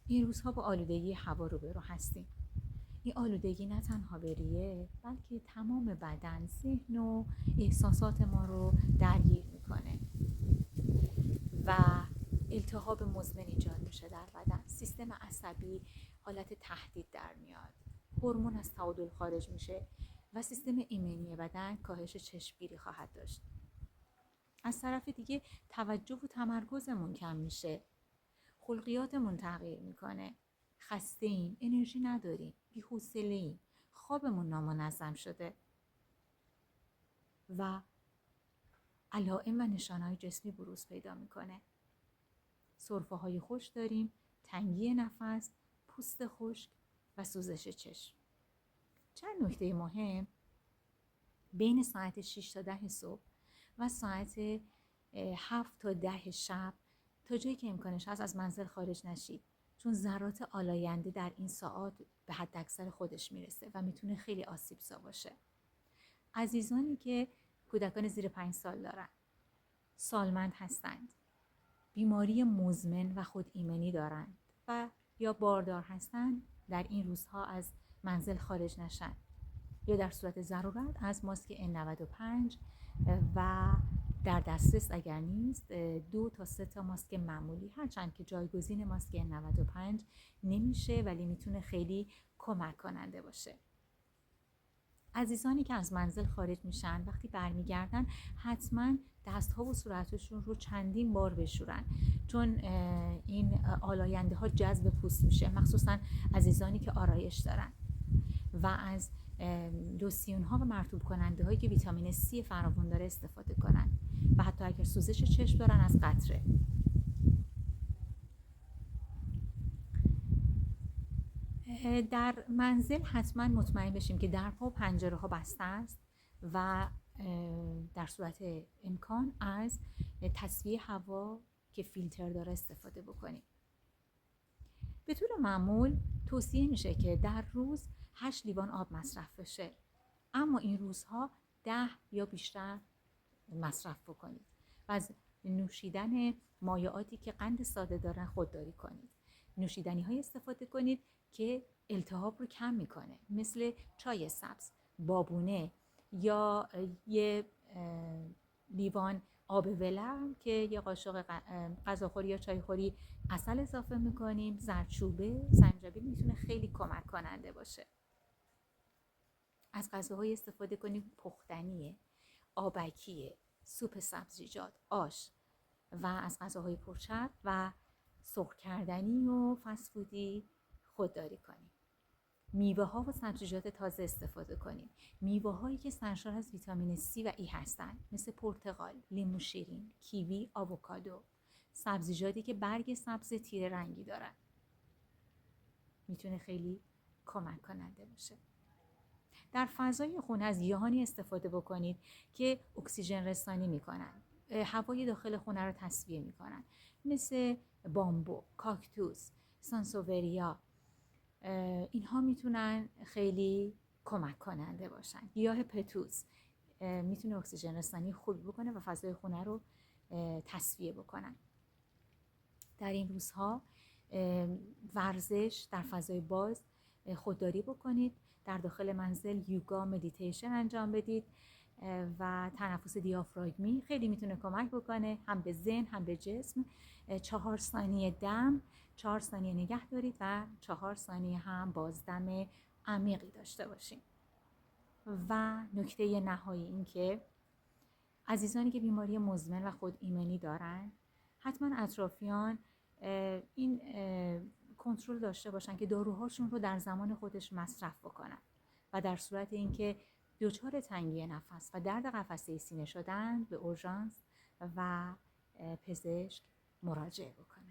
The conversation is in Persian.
این روزها با آلودگی هوا روبرو هستیم. این آلودگی نه تنها به ریه بلکه تمام بدن، ذهن و احساسات ما رو درگیر میکنه و التهاب مزمن ایجاد میشه در بدن. سیستم عصبی حالت تهدید در میاد، هورمون از تعادل خارج میشه و سیستم ایمنی بدن کاهش چشمگیری خواهد داشت. از طرف دیگه توجه و تمرکزمون کم میشه، خلقیاتمون تغییر میکنه، خسته ایم، انرژی نداریم، بی‌حوصله ایم، خوابمون نامنظم شده و علائم و نشانه‌های جسمی بروز پیدا میکنه. سرفه های خوش داریم، تنگی نفس، پوست خشک و سوزش چشم. چند نکته مهم: بین ساعت 6 تا 10 صبح و ساعت 7 تا 10 شب تا جایی که امکانش هست از منزل خارج نشید، چون ذرات آلاینده در این ساعات به حد اکثر خودش میرسه و میتونه خیلی آسیبزا باشه. عزیزانی که کودکان زیر 5 سال دارن، سالمند هستند، بیماری مزمن و خود ایمنی دارند و یا باردار هستند، در این روزها از منزل خارج نشن یا در صورت ضرورت از ماسک N95 و در دسترس اگر نیست 2 تا 3 تا ماسک معمولی، هرچند که جایگزین ماسک N95 نمیشه ولی میتونه خیلی کمک کننده باشه. عزیزانی که از منزل خارج میشن وقتی برمیگردن حتما دستها و صورتشون رو چندین بار بشورن، چون این آلاینده ها جذب پوست میشه، مخصوصا عزیزانی که آرایش دارن، و از لوسیون ها و مرطوب کننده هایی که ویتامین C فراوان داره استفاده کنن و حتی اگر سوزش چشم دارن از قطره. در منزل حتما مطمئن بشیم که درها و پنجره ها بسته است و در صورت امکان از تصفیه هوا که فیلتر داره استفاده بکنیم. به طور معمول توصیه میشه که در روز 8 لیوان آب مصرف بشه، اما این روزها 10 یا بیشتر مصرف بکنید و از نوشیدن مایعاتی که قند ساده دارن خودداری کنید. نوشیدنی های استفاده کنید که التهاب رو کم میکنه، مثل چای سبز، بابونه یا یه لیوان آب ولرم که یه قاشق غذاخوری یا چایخوری عسل اضافه میکنیم، زردچوبه، زنجبیل میتونه خیلی کمک کننده باشه. از غذاهای استفاده کنیم پختنیه، آبکیه، سوپ سبزیجات، آش، و از غذاهای پرچرب و سرخ کردنی و فست‌فودی خودداری کنیم. میوه ها و سبزیجات تازه استفاده کنیم، میوه هایی که سرشار از ویتامین C و E هستند، مثل پرتقال، لیمو شیرین، کیوی، آووکادو، سبزیجاتی که برگ سبز تیره رنگی دارن، میتونه خیلی کمک کننده باشه. در فضای خونه از گیاهانی استفاده بکنید که اکسیژن رسانی میکنن، هوای داخل خونه رو تصفیه میکنن، مثل بامبو، کاکتوس، سانسووریا. اینها میتونن خیلی کمک کننده باشن. گیاه پتوس میتونه اکسیژن رسانی خوبی بکنه و فضای خونه رو تصفیه بکنن. در این روزها ورزش در فضای باز خودداری بکنید، در داخل منزل یوگا، مدیتیشن انجام بدید و تنفس دیافراگمی خیلی میتونه کمک بکنه، هم به ذهن هم به جسم. 4 ثانیه دم، 4 ثانیه نگه دارید و 4 ثانیه هم بازدم عمیقی داشته باشیم. و نکته نهایی این که عزیزانی که بیماری مزمن و خود ایمنی دارن حتما اطرافیان این کنترل داشته باشن که داروهاشون رو در زمان خودش مصرف بکنن و در صورت اینکه دچار تنگی نفس و درد قفسه سینه شدن به اورژانس و پزشک مراجعه بکنن.